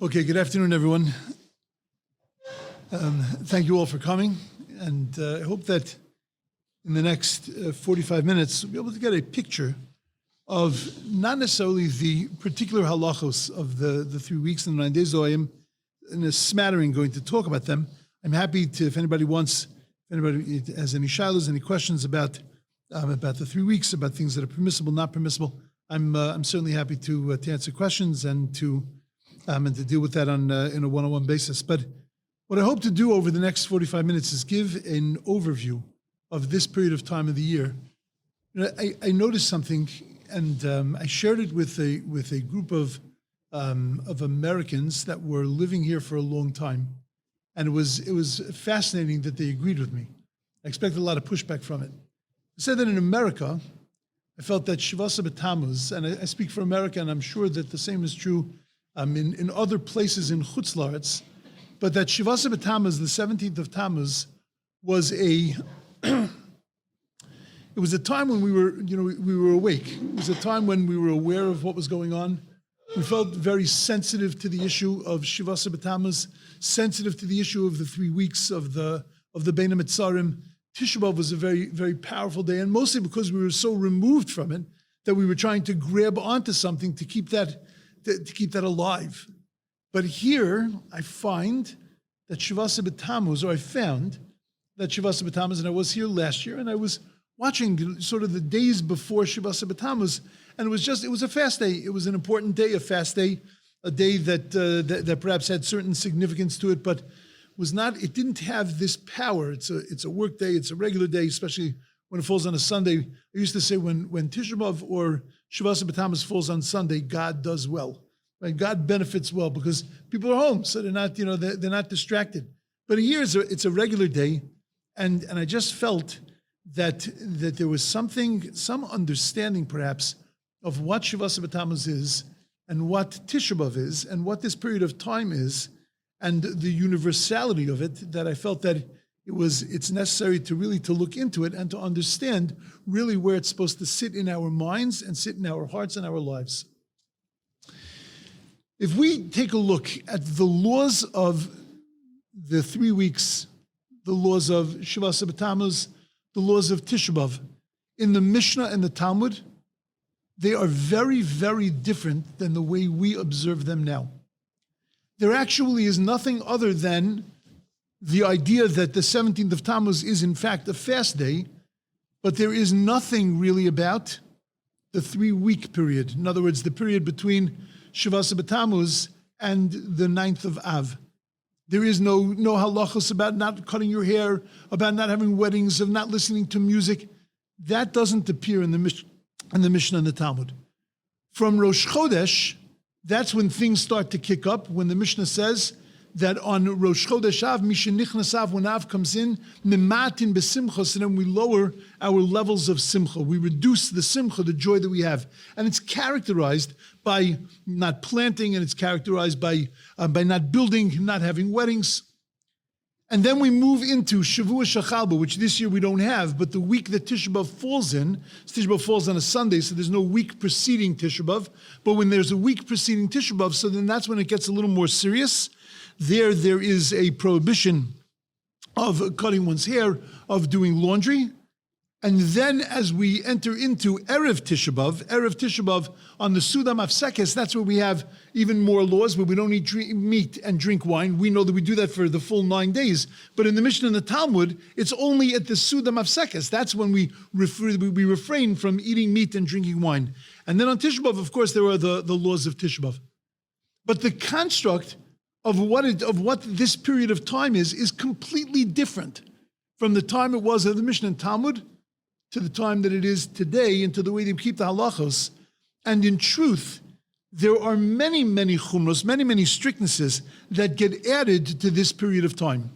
Okay, good afternoon, everyone. Thank you all for coming, and I hope that in the next 45 minutes we'll be able to get a picture of not necessarily the particular halachos of the 3 weeks and the 9 days, though I am in a smattering going to talk about them. I'm happy to, if anybody has any shilos, any questions about the 3 weeks, about things that are permissible, not permissible, I'm certainly happy to answer questions and to deal with that in a one-on-one basis. But what I hope to do over the next 45 minutes is give an overview of this period of time of the year. You know, I noticed something, and I shared it with a group of Americans that were living here for a long time, and it was fascinating that they agreed with me. I expected a lot of pushback from it. I said that in America, I felt that SHABBOS Tablе, and I speak for America, and I'm sure that the same is true in other places in Chutz La'aretz, but that SHABBOS Tablle, the 17th of Tammuz, was it was a time when we were awake. It was a time when we were aware of what was going on. We felt very sensitive to the issue of SHABBOS Tablle, sensitive to the issue of the 3 weeks of the Bein HaMetzarim. Tisha Bav was a very, very powerful day, and mostly because we were so removed from it that we were trying to grab onto something to keep that alive. But here I find that SHABBOS Tablle, or I found that SHABBOS Tablle, and I was here last year, and I was watching sort of the days before SHABBOS Tablle, and it was a fast day. It was an important day, a fast day, a day that perhaps had certain significance to it, but it didn't have this power. It's a work day, it's a regular day, especially when it falls on a Sunday. I used to say when Tisha Bav or SHABBOS Tablle falls on Sunday, God does well. Right? God benefits well because people are home, so they're not distracted. But here it's a regular day, and I just felt that there was some understanding perhaps of what SHABBOS Tablle is and what Tisha Bav is and what this period of time is, and the universality of it, that I felt that it's necessary to really to look into it and to understand really where it's supposed to sit in our minds and sit in our hearts and our lives. If we take a look at the laws of the 3 weeks, the laws of SHABBOS Tablle, the laws of Tisha Bav, in the Mishnah and the Talmud, they are very, very different than the way we observe them now. There actually is nothing other than the idea that the 17th of Tammuz is in fact a fast day, but there is nothing really about the 3 week period. In other words, the period between SHABBOS Tablle and the 9th of Av. There is no halachos about not cutting your hair, about not having weddings, of not listening to music. That doesn't appear in the Mishnah and the Talmud. From Rosh Chodesh, that's when things start to kick up, when the Mishnah says that on Rosh Chodesh Av, Mishenichnas Av, when Av comes in, Mematin besimcha, so then we lower our levels of simcha. We reduce the simcha, the joy that we have. And it's characterized by not planting, and it's characterized by not building, not having weddings. And then we move into Shavua Shachalba, which this year we don't have, but the week that Tisha Bav falls in, Tisha Bav falls on a Sunday, so there's no week preceding Tisha Bav, but when there's a week preceding Tisha Bav, so then that's when it gets a little more serious. There is a prohibition of cutting one's hair, of doing laundry. And then as we enter into Erev Tisha Bav on the Sudam Afsekes, that's where we have even more laws, where we don't eat meat and drink wine. We know that we do that for the full 9 days. But in the Mishnah and the Talmud, it's only at the Sudam Afsekes. That's when we refrain from eating meat and drinking wine. And then on Tisha Bav, of course, there are the laws of Tisha Bav. But the construct of what this period of time is completely different from the time it was of the Mishnah and Talmud to the time that it is today, and to the way they keep the halachos. And in truth, there are many, many chumros, many, many strictnesses that get added to this period of time.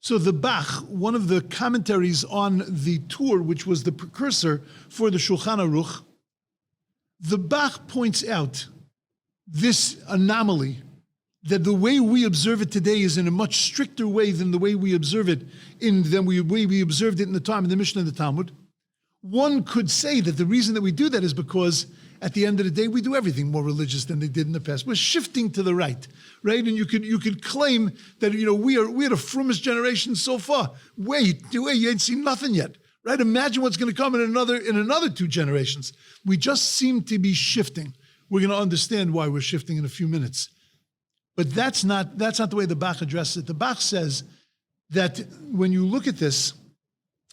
So the Bach, one of the commentaries on the Tur, which was the precursor for the Shulchan Aruch, the Bach points out this anomaly, that the way we observe it today is in a much stricter way than the way we observe it than we observed it in the time of the Mishnah and the Talmud. One could say that the reason that we do that is because at the end of the day, we do everything more religious than they did in the past. We're shifting to the right? And you could claim that we're the frummest generation so far. Wait, you ain't seen nothing yet, right? Imagine what's going to come in another 2 generations. We just seem to be shifting. We're going to understand why we're shifting in a few minutes. But that's not the way the Bach addresses it. The Bach says that when you look at this,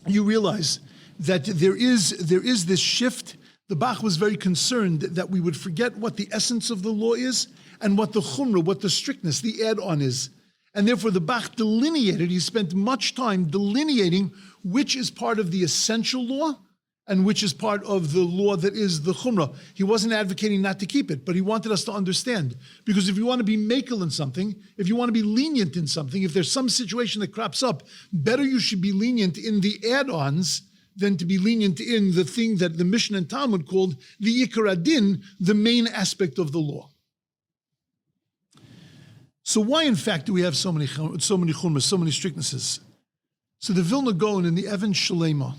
you realize that there is this shift. The Bach was very concerned that we would forget what the essence of the law is and what the chumrah, what the strictness, the add-on is. And therefore the Bach delineated, he spent much time delineating which is part of the essential law and which is part of the law that is the chumrah. He wasn't advocating not to keep it, but he wanted us to understand. Because if you want to be makel in something, if you want to be lenient in something, if there's some situation that crops up, better you should be lenient in the add-ons than to be lenient in the thing that the Mishnah and Talmud called the Ikar Adin, the main aspect of the law. So why, in fact, do we have so many chumras, so many strictnesses? So the Vilna Gaon in the Even Shalema,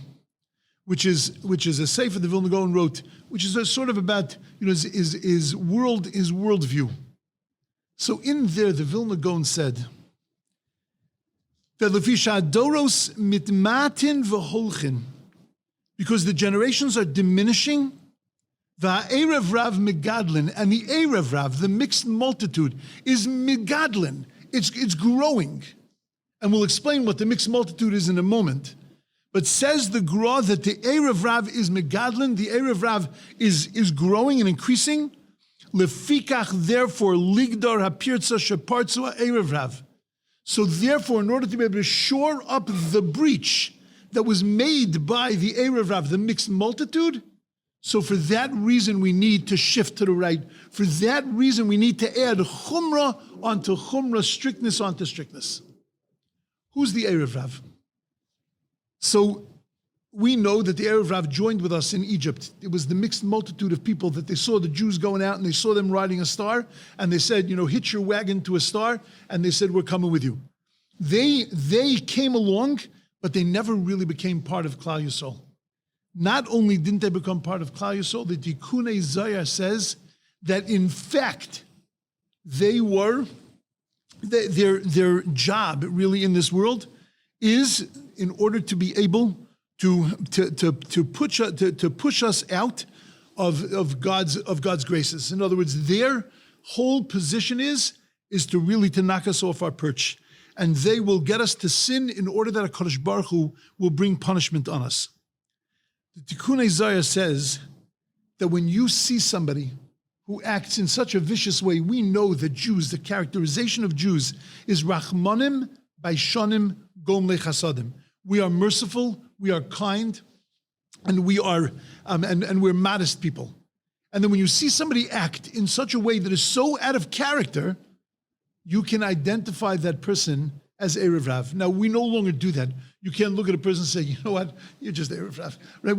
which is a sefer the Vilna Gaon wrote, which is a sort of about his worldview. So in there, the Vilna Gaon said that lefisha doros mitmatin v'holchin, because the generations are diminishing, va'erev rav megadlin, and the erev rav, the mixed multitude, is megadlin. It's growing, and we'll explain what the mixed multitude is in a moment. But says the Gra that the erev rav is megadlin, the erev rav is growing and increasing. Lefikach, therefore, ligdar hapirtza shepartzua erev rav. So therefore, in order to be able to shore up the breach that was made by the erev rav, the mixed multitude, so for that reason we need to shift to the right. For that reason we need to add chumrah onto chumrah, strictness onto strictness. Who's the erev rav? So we know that the erev rav joined with us in Egypt. It was the mixed multitude of people that they saw the Jews going out and they saw them riding a star and they said, hitch your wagon to a star, and they said, we're coming with you. They came along, but they never really became part of Klal Yisrael. Not only didn't they become part of Klal Yisrael, the Tikkunei Zayar says that in fact they were, their job really in this world is in order to be able to push us out of God's graces. In other words, their whole position is to knock us off our perch, and they will get us to sin in order that HaKadosh Baruch Hu will bring punishment on us. The Tikkunei Zayar says that when you see somebody who acts in such a vicious way, we know that Jews, the characterization of Jews is Rachmanim Baishanim Gomle Chasadim. We are merciful, we are kind, and we are and we're modest people. And then when you see somebody act in such a way that is so out of character, you can identify that person as Erev Rav. Now, we no longer do that. You can't look at a person and say, you know what, you're just Erev Rav. Right?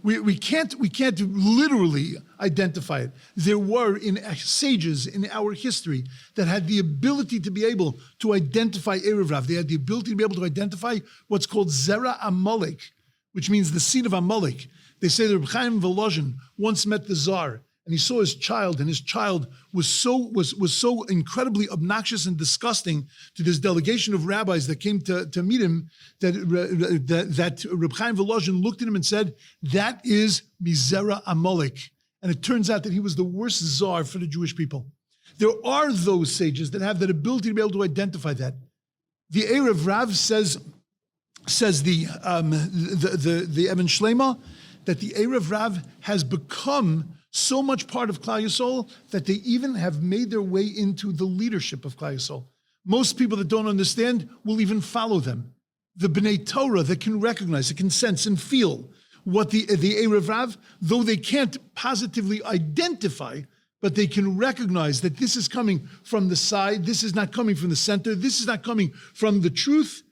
We can't literally identify it. There were sages in our history that had the ability to be able to identify Erev Rav. They had the ability to be able to identify what's called Zera Amalek, which means the seed of Amalek. They say that Reb Chaim Volozhin once met the Tsar, and he saw his child, and his child was so incredibly obnoxious and disgusting to this delegation of rabbis that came to meet him, that Reb Chaim Volozhin looked at him and said, that is Mizera Amalek. And it turns out that he was the worst Tsar for the Jewish people. There are those sages that have that ability to be able to identify that. The Erev Rav says the Even Shlema, that the Erev Rav has become so much part of Klal Yisrael that they even have made their way into the leadership of Klal Yisrael. Most people that don't understand will even follow them. The B'nai Torah that can recognize, that can sense and feel what the Erev Rav, though they can't positively identify, but they can recognize that this is coming from the side, this is not coming from the center, this is not coming from the truth.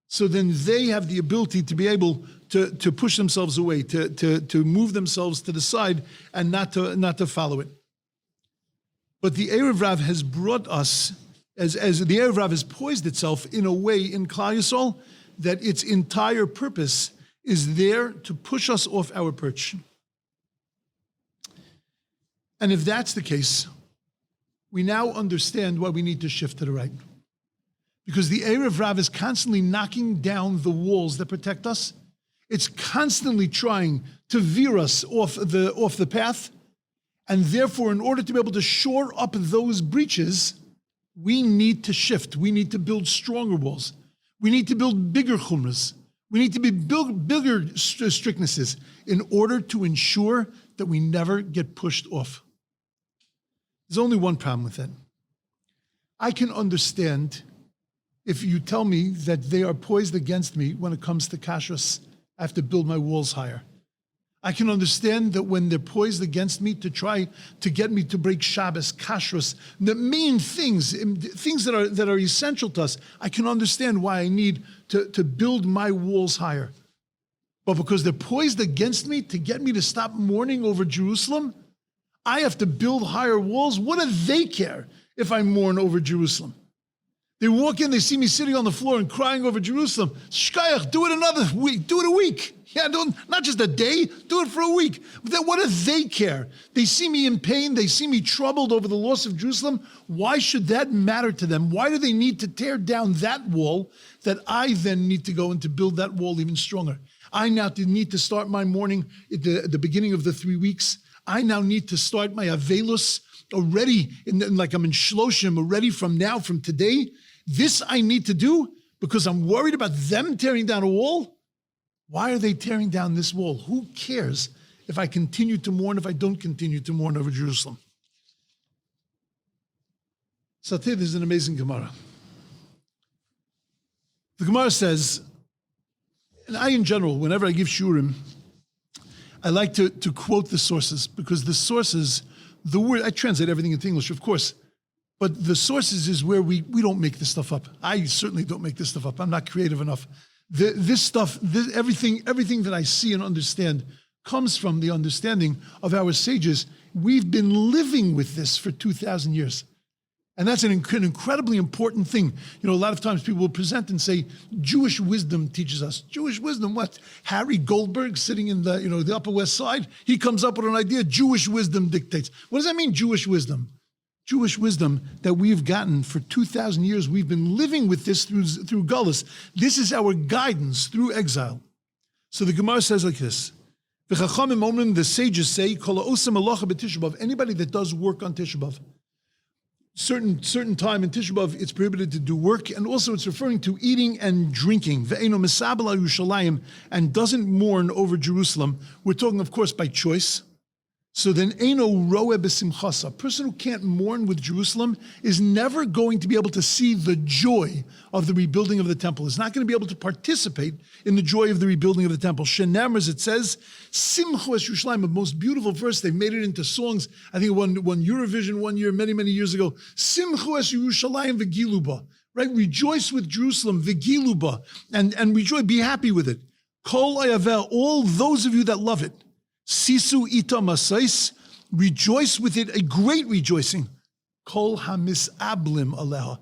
So then they have the ability to be able to push themselves away, to move themselves to the side and not to follow it. But the Erev Rav has brought us, as the Erev Rav has poised itself in a way in Klal Yisrael that its entire purpose is there to push us off our perch. And if that's the case, we now understand why we need to shift to the right. Because the Erev Rav is constantly knocking down the walls that protect us. It's constantly trying to veer us off the path. And therefore, in order to be able to shore up those breaches, we need to shift. We need to build stronger walls. We need to build bigger chumras. We need to build bigger strictnesses in order to ensure that we never get pushed off. There's only one problem with that. I can understand if you tell me that they are poised against me when it comes to kashrus, I have to build my walls higher. I can understand that when they're poised against me to try to get me to break Shabbos, kashrus, the main things that are essential to us, I can understand why I need to build my walls higher. But because they're poised against me to get me to stop mourning over Jerusalem, I have to build higher walls. What do they care if I mourn over Jerusalem? They walk in, they see me sitting on the floor and crying over Jerusalem. Shkayach, do it another week, do it a week. Yeah, not just a day, do it for a week. What do they care? They see me in pain, they see me troubled over the loss of Jerusalem. Why should that matter to them? Why do they need to tear down that wall that I then need to go and to build that wall even stronger? I now need to start my mourning at the beginning of the 3 weeks. I now need to start my Avelus already, like I'm in Shloshim, already from today. This I need to do because I'm worried about them tearing down a wall. Why are they tearing down this wall? Who cares if I continue to mourn, if I don't continue to mourn over Jerusalem? So I'll tell you, there's an amazing Gemara. The Gemara says, and I in general, whenever I give shurim, I like to quote the sources because the sources, the word, I translate everything into English, of course, but the sources is where we don't make this stuff up. I certainly don't make this stuff up. I'm not creative enough. Everything that I see and understand comes from the understanding of our sages. We've been living with this for 2,000 years. And that's an incredibly important thing. You know, a lot of times people will present and say, Jewish wisdom teaches us. Jewish wisdom, what? Harry Goldberg sitting in the Upper West Side, he comes up with an idea, Jewish wisdom dictates. What does that mean, Jewish wisdom? Jewish wisdom that we've gotten for 2,000 years. We've been living with this through Gullus. This is our guidance through exile. So the Gemara says like this. The sages say, anybody that does work on Tisha Bav, certain time in Tisha Bav, it's prohibited to do work, and also it's referring to eating and drinking. And doesn't mourn over Jerusalem. We're talking, of course, by choice. So then, eino roe b'simchasa, a person who can't mourn with Jerusalem is never going to be able to see the joy of the rebuilding of the temple. Is not going to be able to participate in the joy of the rebuilding of the temple. Shenemar, as it says, Simchu es Yerushalayim, a most beautiful verse. They've made it into songs. I think it won Eurovision one year, many years ago. Simchu es Yerushalayim v'giluba, right? Rejoice with Jerusalem, v'giluba, and rejoice, be happy with it. Kol ayavel, all those of you that love it. Sisu ita masais, rejoice with it, a great rejoicing. Kol hamisablim aleha,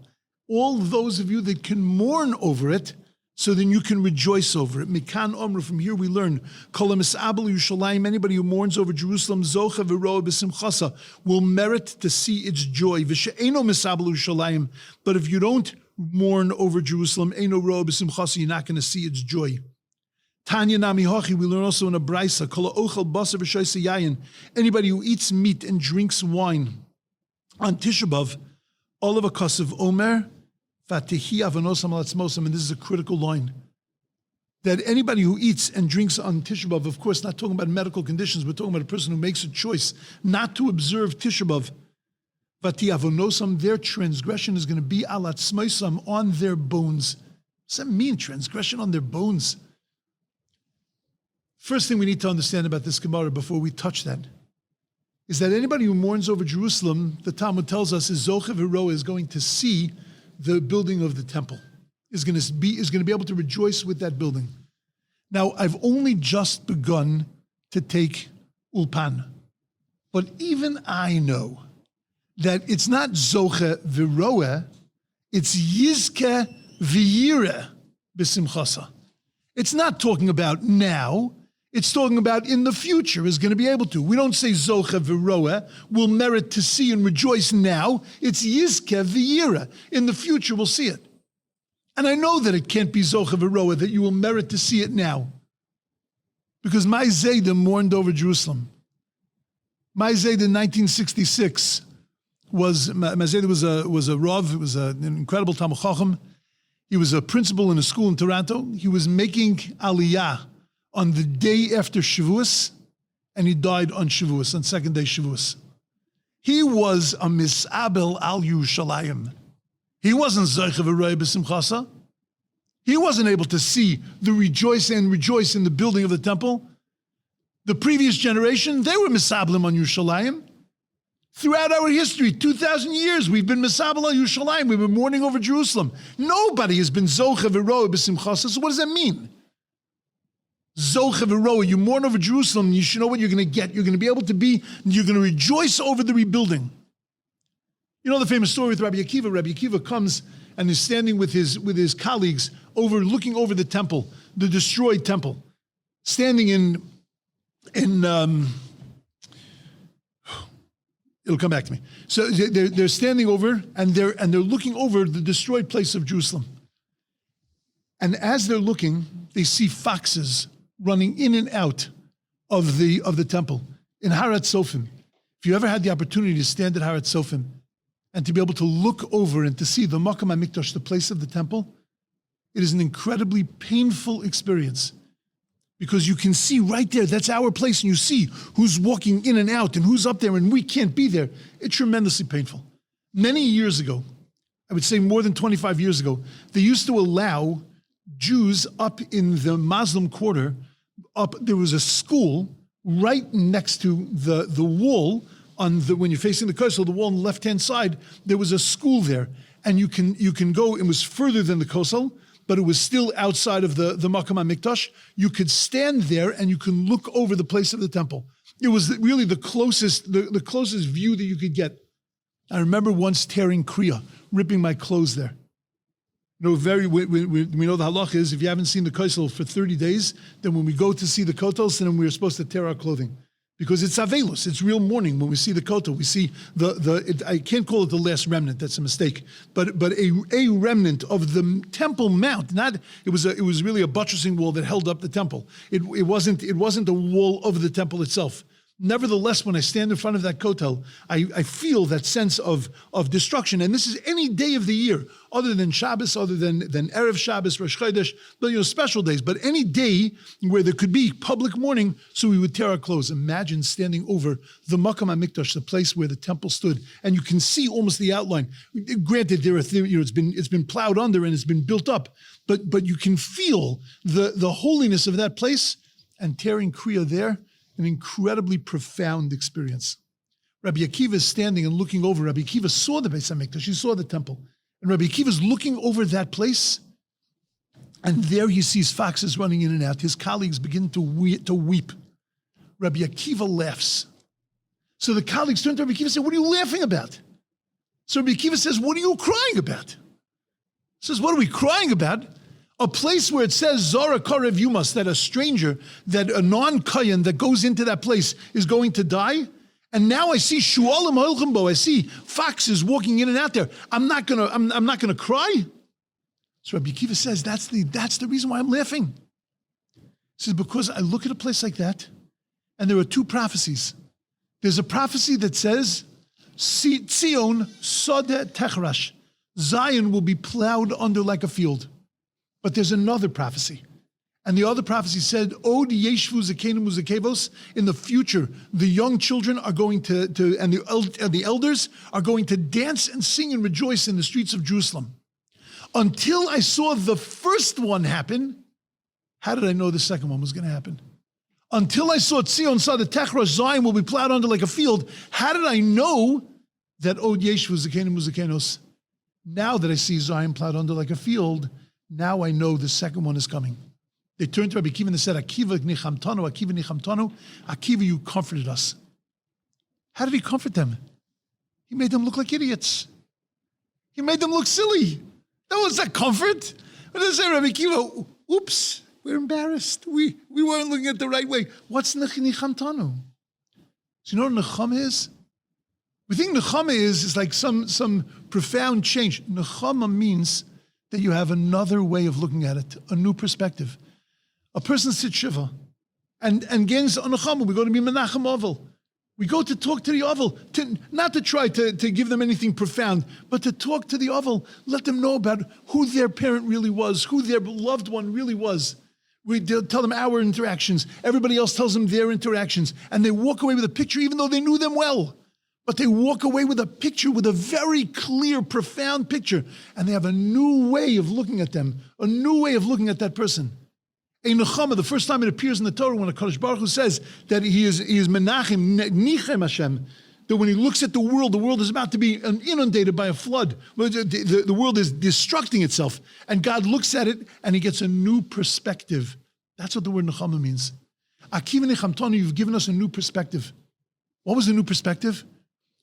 all those of you that can mourn over it, so then you can rejoice over it. Mikan omru, from here we learn, Kol hamisabel Yerushalayim, anybody who mourns over Jerusalem, zocha v'roa b'simchasa, will merit to see its joy. V'she'eno misabel Yerushalayim, but if you don't mourn over Jerusalem, eno roa b'simchasa, you're not going to see its joy. Tanya Nami Hochi, we learn also in a Braisa, Kol ochel basar v'shoyse yayin, anybody who eats meat and drinks wine on Tisha Bav, olav akasav omer, vatihi avanosam alatzmosam, and this is a critical line, that anybody who eats and drinks on Tisha Bav, of course, not talking about medical conditions, we're talking about a person who makes a choice not to observe Tisha Bav, vati avonosam, their transgression is going to be alatzmosam, on their bones. What does that mean, transgression on their bones? First thing we need to understand about this Gemara before we touch that is that anybody who mourns over Jerusalem, the Talmud tells us, is Zoche v'roa, is going to see the building of the temple, is going to be able to rejoice with that building. Now, I've only just begun to take Ulpan, but even I know that it's not Zoche v'roa, it's Yizke v'yire b'simchasa. It's not talking about now. It's talking about in the future is going to be able to. We don't say Zocha v'roa, will merit to see and rejoice now. It's Yizke v'yira. In the future, we'll see it. And I know that it can't be Zocha v'roa, that you will merit to see it now. Because my Zayda mourned over Jerusalem. My Zayda in 1966 was a Rav, it was an incredible Talmid Chacham. He was a principal in a school in Toronto. He was making Aliyah on the day after Shavuos, and he died on Shavuos, on second day Shavuos. He was a misabel al Yerushalayim. He wasn't Zeicha v'roya b'simchasa. He wasn't able to see the rejoice in the building of the temple. The previous generation, they were misablim on Yerushalayim. Throughout our history, 2,000 years, we've been misabel al Yerushalayim. We've been mourning over Jerusalem. Nobody has been Zocha v'roya b'simchasa. So what does that mean? Zocha v'roa, you mourn over Jerusalem, you should know what you're going to get. You're going to be able to be, you're going to rejoice over the rebuilding. You know the famous story with Rabbi Akiva. Rabbi Akiva comes and is standing with his colleagues looking over the temple, the destroyed temple, standing in it'll come back to me. So they're standing over and they're looking over the destroyed place of Jerusalem. And as they're looking, they see foxes running in and out of the temple in Harat Sofim. If you ever had the opportunity to stand at Harat Sofim and to be able to look over and to see the Makam HaMikdash, the place of the temple, it is an incredibly painful experience because you can see right there, that's our place, and you see who's walking in and out and who's up there and we can't be there. It's tremendously painful. Many years ago, I would say more than 25 years ago, they used to allow Jews up in the Muslim quarter, there was a school right next to the wall when you're facing the Kosel, the wall on the left-hand side, there was a school there. And you can go, it was further than the Kosel, but it was still outside of the Makam HaMikdash. You could stand there and you can look over the place of the temple. It was really the closest view that you could get. I remember once tearing Kriya, ripping my clothes there. You know, we know the halach is if you haven't seen the Kosel for 30 days, then when we go to see the Kotel, then we're supposed to tear our clothing. Because it's Avelus, it's real mourning. When we see the Kotel, we see I can't call it the last remnant, that's a mistake, but a remnant of the Temple Mount. It was really a buttressing wall that held up the temple. It wasn't a wall of the temple itself. Nevertheless, when I stand in front of that kotel, I feel that sense of destruction. And this is any day of the year, other than Shabbos, other than Erev Shabbos, Rosh Chodesh, but special days. But any day where there could be public mourning, so we would tear our clothes. Imagine standing over the Makam HaMikdash, the place where the temple stood, and you can see almost the outline. Granted, it's been plowed under and it's been built up, but you can feel the holiness of that place. And tearing Kriya there, an incredibly profound experience. Rabbi Akiva is standing and looking over. Rabbi Akiva saw the Beis HaMikdash, he saw the temple. And Rabbi Akiva is looking over that place, and there he sees foxes running in and out. His colleagues begin to weep. Rabbi Akiva laughs. So the colleagues turn to Rabbi Akiva and say, "What are you laughing about?" So Rabbi Akiva says, "What are you crying about?" He says, "What are we crying about? A place where it says Zara Karev Yumas, that a stranger, that a non-Kayan that goes into that place is going to die. And now I see Shualim Holchambo, I see foxes walking in and out there. I'm not gonna cry." So Rabbi Akiva says, that's the reason why I'm laughing. He says, because I look at a place like that, and there are two prophecies. There's a prophecy that says, Tzion Sodeh Techrash, Zion will be plowed under like a field. But there's another prophecy. And the other prophecy said, Od Yeshvu Zakenu Muzakevos, in the future, the young children are going to and the elders are going to dance and sing and rejoice in the streets of Jerusalem. Until I saw the first one happen, how did I know the second one was going to happen? Until I saw Tzion saw the Techra, Zion will be plowed under like a field, how did I know that Od Yeshvu Zakenu Muzakenos? Now that I see Zion plowed under like a field, now I know the second one is coming. They turned to Rabbi Akiva and they said, Akiva nichamtanu, Akiva nichamtanu. Akiva, you comforted us. How did he comfort them? He made them look like idiots. He made them look silly. That was that comfort. But they say, Rabbi Akiva, oops, we're embarrassed. We weren't looking at the right way. What's Nichamtanu? So you know what Nechama is? We think Nechama is like some profound change. Nechama means that you have another way of looking at it, a new perspective. A person sits Shiva and gains a Nechama. We go to be Menachem Ovel. We go to talk to the Ovel, not to try to give them anything profound, but to talk to the Ovel, let them know about who their parent really was, who their loved one really was. We tell them our interactions. Everybody else tells them their interactions. And they walk away with a picture, even though they knew them well. But they walk away with a picture, with a very clear, profound picture. And they have a new way of looking at them, a new way of looking at that person. A nechama, the first time it appears in the Torah, when HaKadosh Baruch Hu says that he is menachem, nichem Hashem, that when he looks at the world is about to be inundated by a flood. The world is destructing itself. And God looks at it and he gets a new perspective. That's what the word nechama means. Akiva nechamtanu, you've given us a new perspective. What was the new perspective?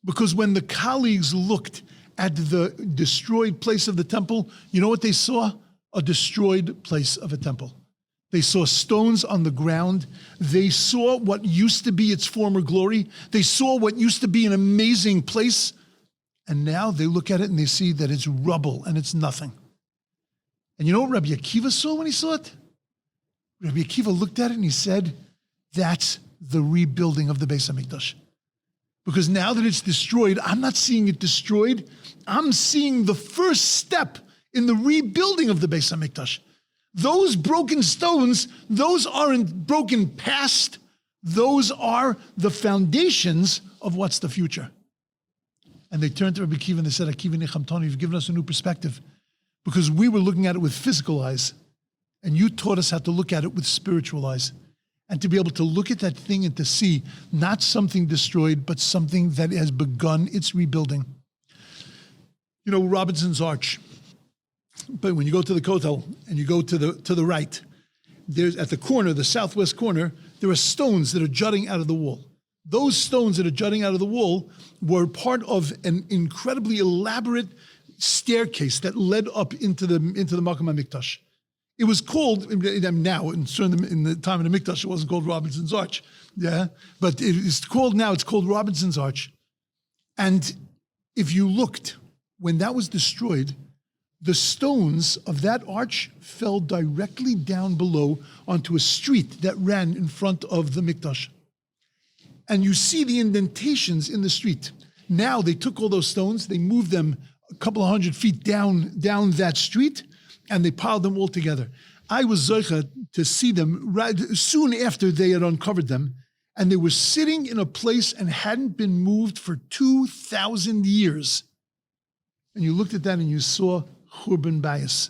Because when the colleagues looked at the destroyed place of the temple, you know what they saw? A destroyed place of a temple. They saw stones on the ground. They saw what used to be its former glory. They saw what used to be an amazing place. And now they look at it and they see that it's rubble and it's nothing. And you know what Rabbi Akiva saw when he saw it? Rabbi Akiva looked at it and he said, that's the rebuilding of the Beis HaMikdash. Because now that it's destroyed, I'm not seeing it destroyed. I'm seeing the first step in the rebuilding of the Beis HaMikdash. Those broken stones, those aren't broken past. Those are the foundations of what's the future. And they turned to Rabbi Akiva and they said, Akiva Nechamtanu, you've given us a new perspective. Because we were looking at it with physical eyes. And you taught us how to look at it with spiritual eyes. And to be able to look at that thing and to see not something destroyed, but something that has begun its rebuilding. You know, Robinson's Arch. But when you go to the Kotel and you go to the right, there's at the corner, the southwest corner, there are stones that are jutting out of the wall. Those stones that are jutting out of the wall were part of an incredibly elaborate staircase that led up into the Makom HaMikdash. It was called, now, in the time of the Mikdash, it wasn't called Robinson's Arch. Yeah, but it is called now, it's called Robinson's Arch. And if you looked, when that was destroyed, the stones of that arch fell directly down below onto a street that ran in front of the Mikdash. And you see the indentations in the street. Now they took all those stones, they moved them a couple of 100 feet down that street, and they piled them all together. I was zoicha to see them right soon after they had uncovered them, and they were sitting in a place and hadn't been moved for 2,000 years. And you looked at that and you saw Churban Bayis.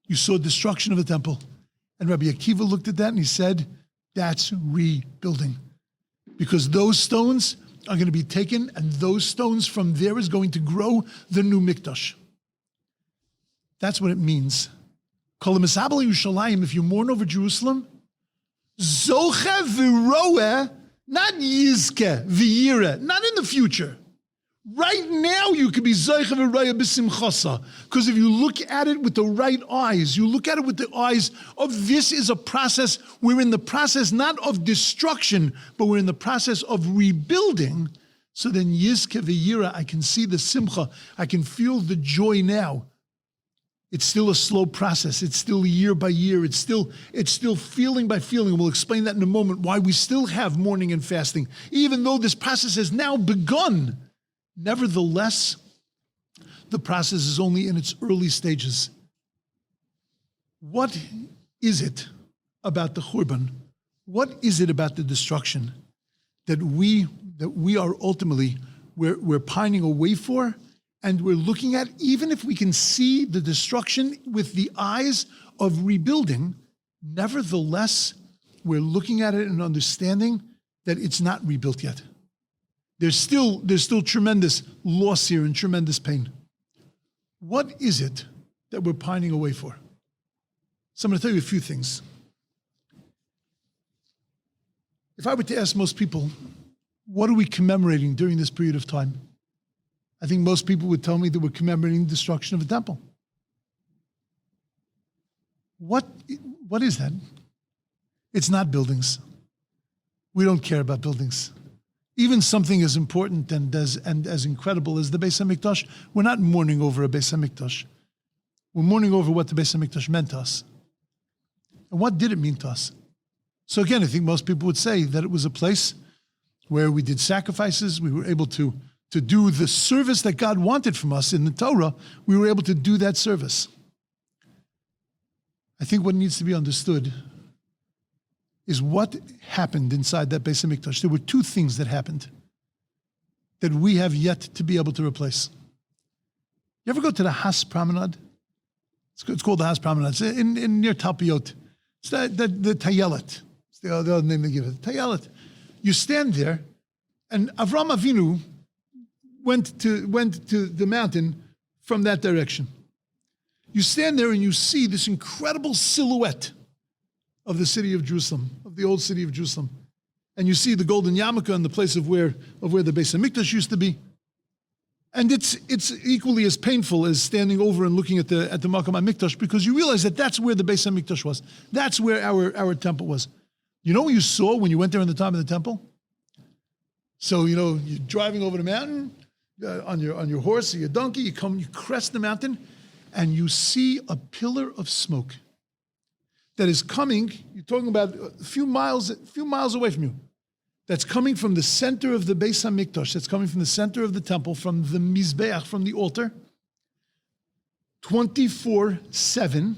You saw destruction of the temple. And Rabbi Akiva looked at that and he said, that's rebuilding. Because those stones are going to be taken, and those stones from there is going to grow the new Mikdash. That's what it means. Kol misabel Yerushalayim, if you mourn over Jerusalem, zoche v'roeh, not yizke v'yireh, not in the future. Right now you could be zoche v'roeh b'simchasa, because if you look at it with the right eyes, you look at it with the eyes of this is a process, we're in the process not of destruction, but we're in the process of rebuilding. So then yizke v'yireh, I can see the simcha, I can feel the joy now. It's still a slow process. It's still year by year. It's still feeling by feeling. We'll explain that in a moment, why we still have mourning and fasting. Even though this process has now begun, nevertheless, the process is only in its early stages. What is it about the Churban? What is it about the destruction that we are ultimately, we're pining away for? And we're looking at, even if we can see the destruction with the eyes of rebuilding, nevertheless, we're looking at it and understanding that it's not rebuilt yet. There's still tremendous loss here and tremendous pain. What is it that we're pining away for? So I'm going to tell you a few things. If I were to ask most people, what are we commemorating during this period of time? I think most people would tell me that we're commemorating the destruction of the temple. What What is that? It's not buildings. We don't care about buildings. Even something as important and as incredible as the Beis HaMikdash, we're not mourning over a Beis HaMikdash. We're mourning over what the Beis HaMikdash meant to us. And what did it mean to us? So again, I think most people would say that it was a place where we did sacrifices, we were able to do the service that God wanted from us in the Torah, we were able to do that service. I think what needs to be understood is what happened inside that Beis HaMikdash. There were two things that happened that we have yet to be able to replace. You ever go to the Has Promenade? It's called the Has Promenade. It's in near Talpiot. It's the Tayelet. It's the other name they give it. Tayelet. You stand there, and Avram Avinu went to the mountain from that direction. You stand there and you see this incredible silhouette of the city of Jerusalem, of the old city of Jerusalem. And you see the golden yarmulke in the place of where the Beis HaMikdash used to be. And it's equally as painful as standing over and looking at the Makam HaMikdash, because you realize that that's where the Beis HaMikdash was. That's where our temple was. You know what you saw when you went there in the time of the temple? So, you're driving over the mountain on your horse or your donkey, you crest the mountain, and you see a pillar of smoke that is coming. You're talking about a few miles away from you. That's coming from the center of the Beis HaMikdash. That's coming from the center of the temple, from the Mizbeach, from the altar. 24/7,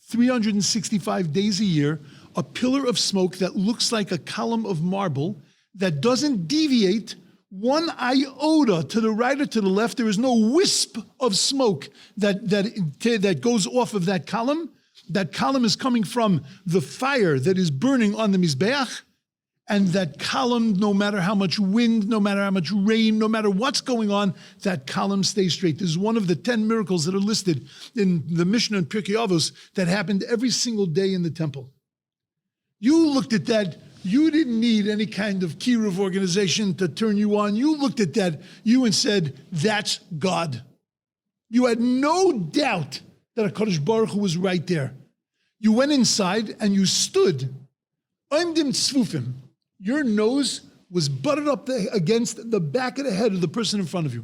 365 days a year, a pillar of smoke that looks like a column of marble that doesn't deviate one iota to the right or to the left. There is no wisp of smoke that goes off of that column. That column is coming from the fire that is burning on the Mizbeach. And that column, no matter how much wind, no matter how much rain, no matter what's going on, that column stays straight. This is one of the 10 miracles that are listed in the Mishnah and Pirkei Avos that happened every single day in the temple. You looked at that. You didn't need any kind of kiruv organization to turn you on. You looked at that, and said, that's God. You had no doubt that HaKadosh Baruch Hu was right there. You went inside and you stood. Oimdim tzfufim. Your nose was butted up against the back of the head of the person in front of you.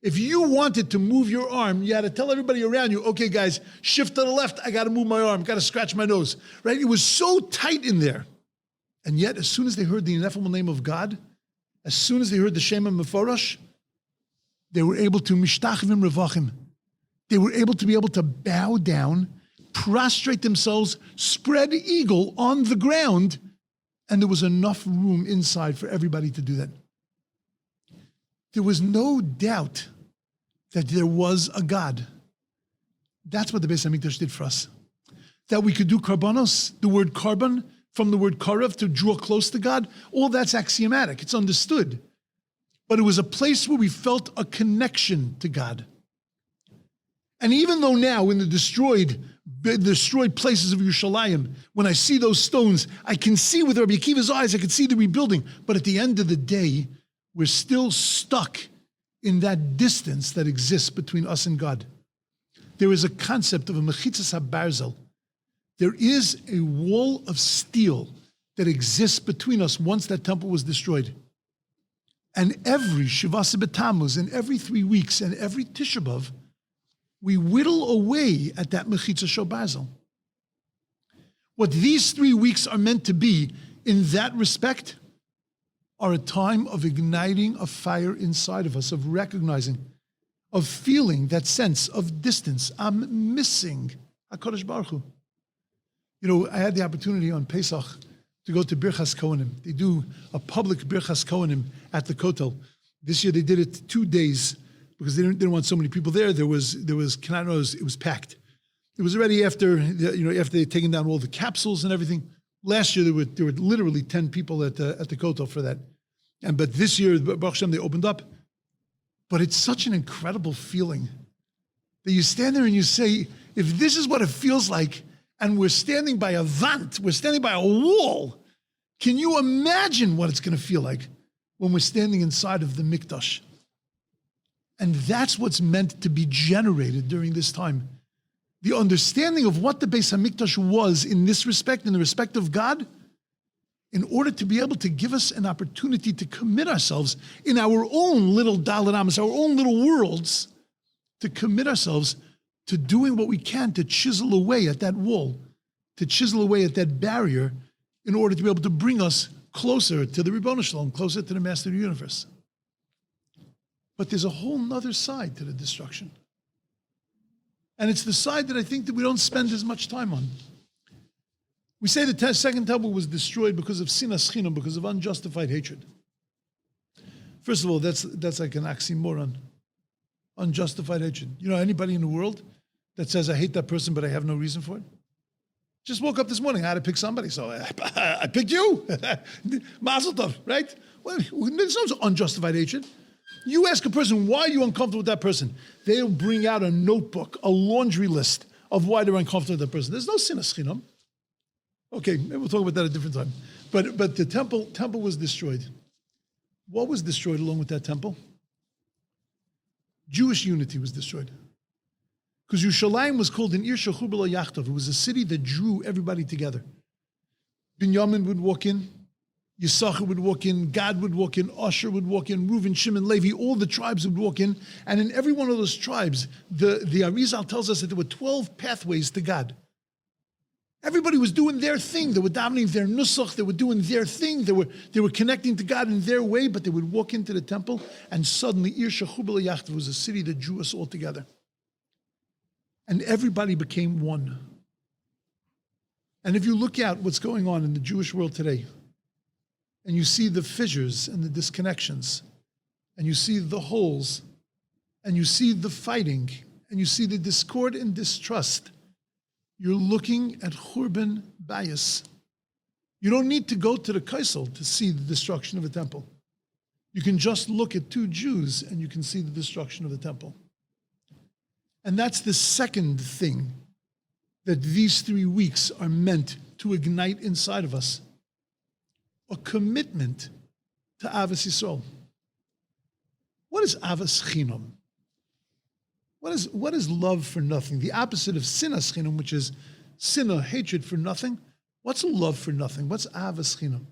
If you wanted to move your arm, you had to tell everybody around you, okay, guys, shift to the left. I got to move my arm. Got to scratch my nose. Right? It was so tight in there. And yet, as soon as they heard the ineffable name of God, as soon as they heard the Shema Meforash, they were able to mishtachvim revachim. They were able to bow down, prostrate themselves, spread eagle on the ground, and there was enough room inside for everybody to do that. There was no doubt that there was a God. That's what the Beis HaMikdash did for us. That we could do karbanos, the word karban, from the word karav, to draw close to God, all that's axiomatic, it's understood. But it was a place where we felt a connection to God. And even though now in the destroyed places of Yerushalayim, when I see those stones, I can see with Rabbi Akiva's eyes, I can see the rebuilding. But at the end of the day, we're still stuck in that distance that exists between us and God. There is a concept of a mechitzas habarzel. There is a wall of steel that exists between us once that temple was destroyed. And every Shivasa B'Tammuz, and every 3 weeks, and every Tisha Bav, we whittle away at that mechitzas habarzel. What these 3 weeks are meant to be, in that respect, are a time of igniting a fire inside of us, of recognizing, of feeling that sense of distance. I'm missing HaKadosh Baruch Hu. I had the opportunity on Pesach to go to Birchas Kohanim. They do a public Birchas Kohanim at the Kotel. This year they did it 2 days because they didn't want so many people there. It was packed. It was already after they'd taken down all the capsules and everything. Last year there were literally 10 people at the Kotel for that. But this year, Baruch Hashem, they opened up. But it's such an incredible feeling that you stand there and you say, if this is what it feels like, and we're standing by a vant, we're standing by a wall, can you imagine what it's going to feel like when we're standing inside of the Mikdash? And that's what's meant to be generated during this time. the understanding of what the Beis HaMikdash was in this respect, in the respect of God, in order to be able to give us an opportunity to commit ourselves in our own little Dalet Amos, our own little worlds, to commit ourselves to doing what we can to chisel away at that wall, to chisel away at that barrier in order to be able to bring us closer to the Ribono Shalom, closer to the Master of the Universe. But there's a whole nother side to the destruction. And it's the side that I think that we don't spend as much time on. We say the second temple was destroyed because of sinas chinam, because of unjustified hatred. First of all, that's like an oxymoron. Unjustified hatred. You know anybody in the world that says, I hate that person, but I have no reason for it? Just woke up this morning, I had to pick somebody, so I picked you. Mazel tov, right? Well, there's no unjustified hatred. You ask a person, why are you uncomfortable with that person? They'll bring out a notebook, a laundry list of why they're uncomfortable with that person. There's no sinas chinam. Okay, maybe we'll talk about that at a different time. But the temple was destroyed. What was destroyed along with that temple? Jewish unity was destroyed. Because Yerushalayim was called an Ir Shechu B'lo Yachtov. It was a city that drew everybody together. Binyamin would walk in, Yisachar would walk in, Gad would walk in, Asher would walk in, Reuven, Shimon, Levi, all the tribes would walk in. And in every one of those tribes, the Arizal tells us that there were 12 pathways to God. Everybody was doing their thing. They were davening their nusach. They were doing their thing. They were connecting to God in their way, but they would walk into the temple, and suddenly Ir Shechu B'lo Yachtov was a city that drew us all together. And everybody became one. And if you look at what's going on in the Jewish world today, and you see the fissures and the disconnections, and you see the holes, and you see the fighting, and you see the discord and distrust, you're looking at Churban Bayis. You don't need to go to the Kaisel to see the destruction of a temple. You can just look at two Jews and you can see the destruction of the temple. And that's the second thing that these 3 weeks are meant to ignite inside of us. A commitment to Avos Yisrael. What is Avos Chinam? What is love for nothing? The opposite of sinas chinam, which is sinah, hatred for nothing. What's love for nothing? What's avos chinam?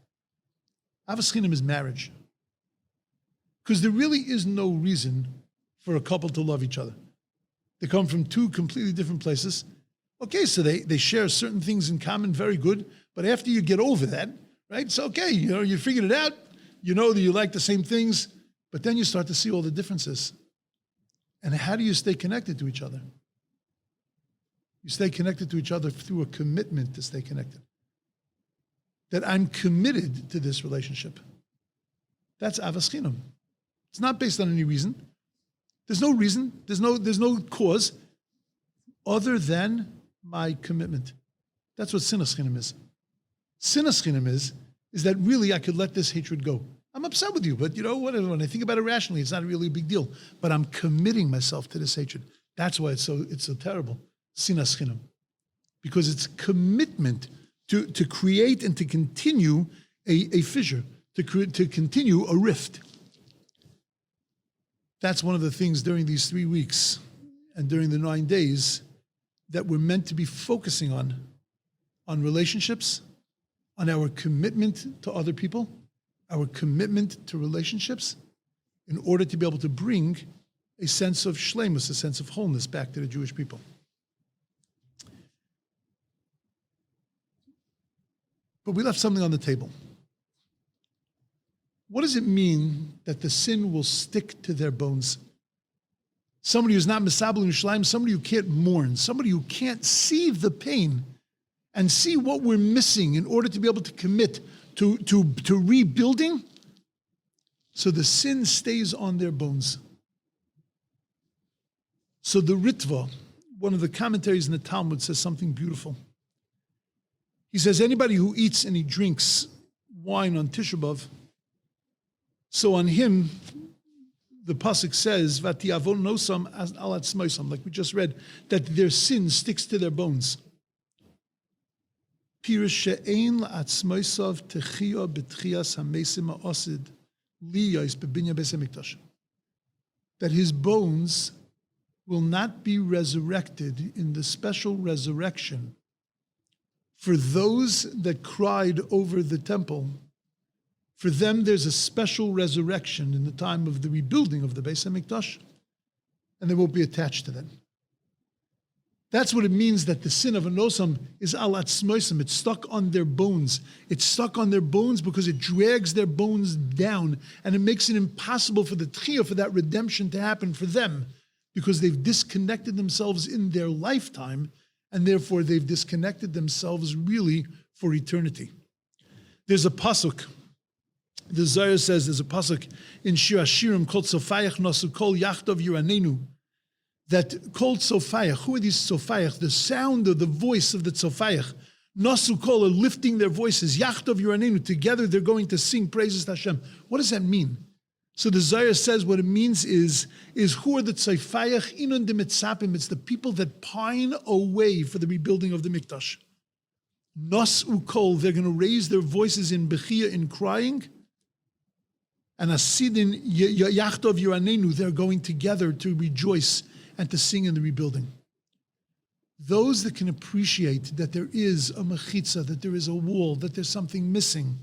Avos chinam is marriage. Because there really is no reason for a couple to love each other. They come from two completely different places. Okay, so they share certain things in common, very good. But after you get over that, right, it's okay. You know, you figured it out. You know that you like the same things. But then you start to see all the differences. And how do you stay connected to each other? You stay connected to each other through a commitment to stay connected. That I'm committed to this relationship. That's avos chinam. It's not based on any reason. There's no reason. There's no cause other than my commitment. That's what sinas chinam is. Sinas chinam is that really I could let this hatred go. I'm upset with you, but you know, whatever. When I think about it rationally, it's not really a big deal. But I'm committing myself to this hatred. That's why it's so terrible. Sinas chinam. Because it's commitment to create and to continue a fissure, to continue a rift. That's one of the things during these 3 weeks and during the 9 days that we're meant to be focusing on relationships, on our commitment to other people, our commitment to relationships, in order to be able to bring a sense of shleimus, a sense of wholeness back to the Jewish people. But we left something on the table. What does it mean that the sin will stick to their bones? Somebody who's not misabel in Yerushalayim, somebody who can't mourn, somebody who can't see the pain and see what we're missing in order to be able to commit to rebuilding, so the sin stays on their bones. So the Ritva, one of the commentaries in the Talmud, says something beautiful. He says, anybody who eats and he drinks wine on Tisha Bav, so on him, the pasuk says, "V'tiavon nosam al atzmoisam," like we just read, that their sin sticks to their bones. Pirush she'ein la'atzmoisav techia b'tchias hamesim ha'osid liyos bebinya beis hamikdash. That his bones will not be resurrected in the special resurrection for those that cried over the temple. For them, there's a special resurrection in the time of the rebuilding of the Beis HaMikdash, and they won't be attached to them. That's what it means that the sin of Anosam is al atzmoisam. It's stuck on their bones. It's stuck on their bones because it drags their bones down, and it makes it impossible for the tchiyah, for that redemption to happen for them, because they've disconnected themselves in their lifetime, and therefore they've disconnected themselves really for eternity. There's a pasuk. The Zohar says there's a pasuk in Shir Hashirim called Sofayach Nosu Kol Yachtov Yiranenu, that called Sofayach. Who are these Sofayach? The sound of the voice of the Sofayach. Nosu Kol are lifting their voices. Yachtov Yiranenu. Together they're going to sing praises to Hashem. What does that mean? So the Zohar says what it means is who are the Sofayach? Inun de Mitzapim. It's the people that pine away for the rebuilding of the Mikdash. Nosu Kol. They're going to raise their voices in Bechia, in crying. And Asidin Yachtov Yiranenu. They're going together to rejoice and to sing in the rebuilding. Those that can appreciate that there is a mechitza, that there is a wall, that there's something missing,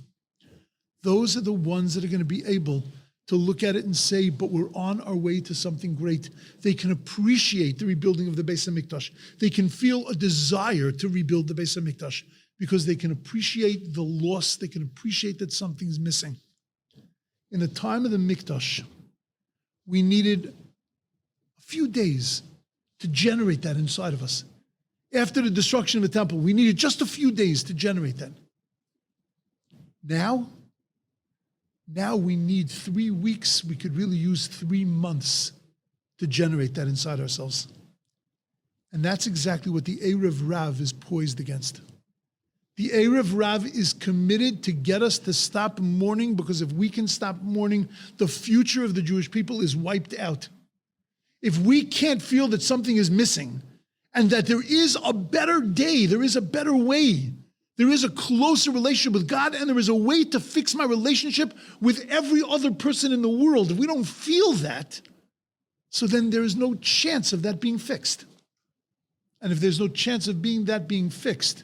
those are the ones that are going to be able to look at it and say, but we're on our way to something great. They can appreciate the rebuilding of the Beis HaMikdash. They can feel a desire to rebuild the Beis HaMikdash because they can appreciate the loss. They can appreciate that something's missing. In the time of the Mikdash, we needed few days to generate that inside of us. After the destruction of the temple, we needed just a few days to generate that. Now we need 3 weeks. We could really use 3 months to generate that inside ourselves. And that's exactly what the Erev Rav is poised against. The Erev Rav is committed to get us to stop mourning, because if we can stop mourning, the future of the Jewish people is wiped out. If we can't feel that something is missing and that there is a better day, there is a better way, there is a closer relationship with God, and there is a way to fix my relationship with every other person in the world, if we don't feel that, so then there is no chance of that being fixed. And if there's no chance of that being fixed,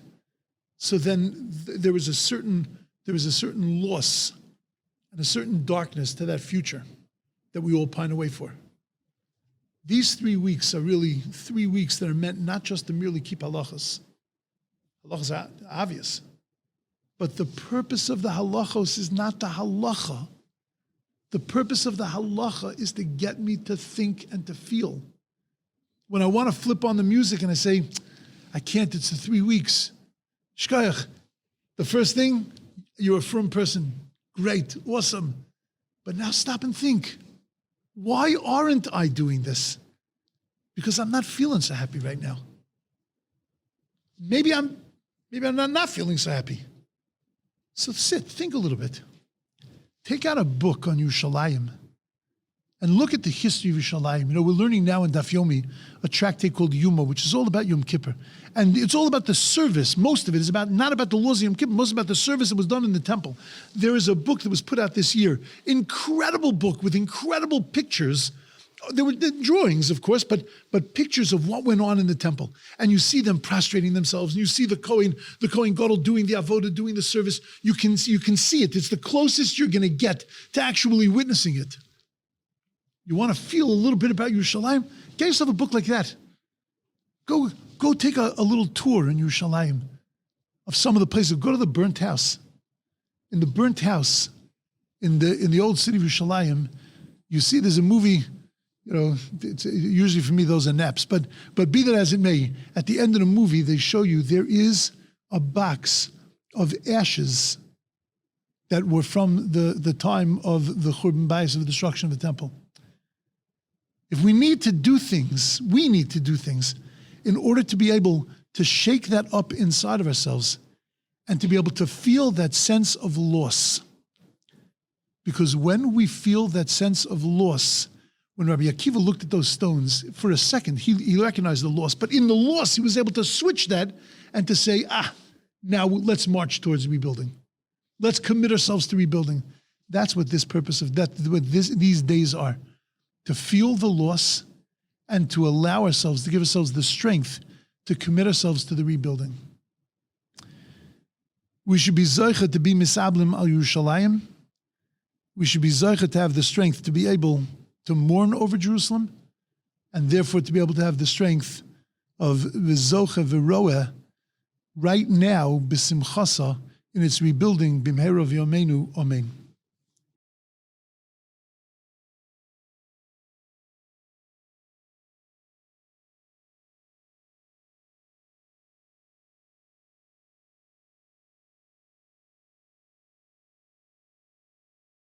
so then there is a certain loss and a certain darkness to that future that we all pine away for. These 3 weeks are really 3 weeks that are meant not just to merely keep halachos. Halachos are obvious. But the purpose of the halachos is not the halacha. The purpose of the halacha is to get me to think and to feel. When I want to flip on the music and I say, I can't, it's the 3 weeks. Shkayach, the first thing, you're a frum person. Great, awesome. But now stop and think. Why aren't I doing this? Because I'm not feeling so happy right now. Maybe I'm not feeling so happy. So sit, think a little bit. Take out a book on Yerushalayim and look at the history of Yerushalayim. You know, we're learning now in Daf Yomi a tractate called Yuma, which is all about Yom Kippur. And it's all about the service. Most of it is not about the laws of Yom Kippur, most about the service that was done in the temple. There is a book that was put out this year, incredible book with incredible pictures. There were drawings, of course, but pictures of what went on in the temple. And you see them prostrating themselves, and you see the Kohen Gadol doing the avodah, doing the service. You can see it. It's the closest you're going to get to actually witnessing it. You want to feel a little bit about Yerushalayim? Get yourself a book like that. Go take a little tour in Yerushalayim of some of the places. Go to the burnt house. In the burnt house, in the old city of Yerushalayim, you see there's a movie. You know, usually for me those are naps. But be that as it may, at the end of the movie they show you there is a box of ashes that were from the time of the Churban Bayis, of the destruction of the temple. If we need to do things, we need to do things in order to be able to shake that up inside of ourselves and to be able to feel that sense of loss. Because when we feel that sense of loss, when Rabbi Akiva looked at those stones, for a second, he recognized the loss. But in the loss, he was able to switch that and to say, now let's march towards rebuilding. Let's commit ourselves to rebuilding. That's what this purpose of that, these days are. To feel the loss and to allow ourselves, to give ourselves the strength to commit ourselves to the rebuilding. We should be zoicha to be misablim al Yerushalayim. We should be zoicha to have the strength to be able to mourn over Jerusalem, and therefore to be able to have the strength of v'zocha v'roeh right now, b'simchasa, in its rebuilding, b'mheira v'yomeinu, amen.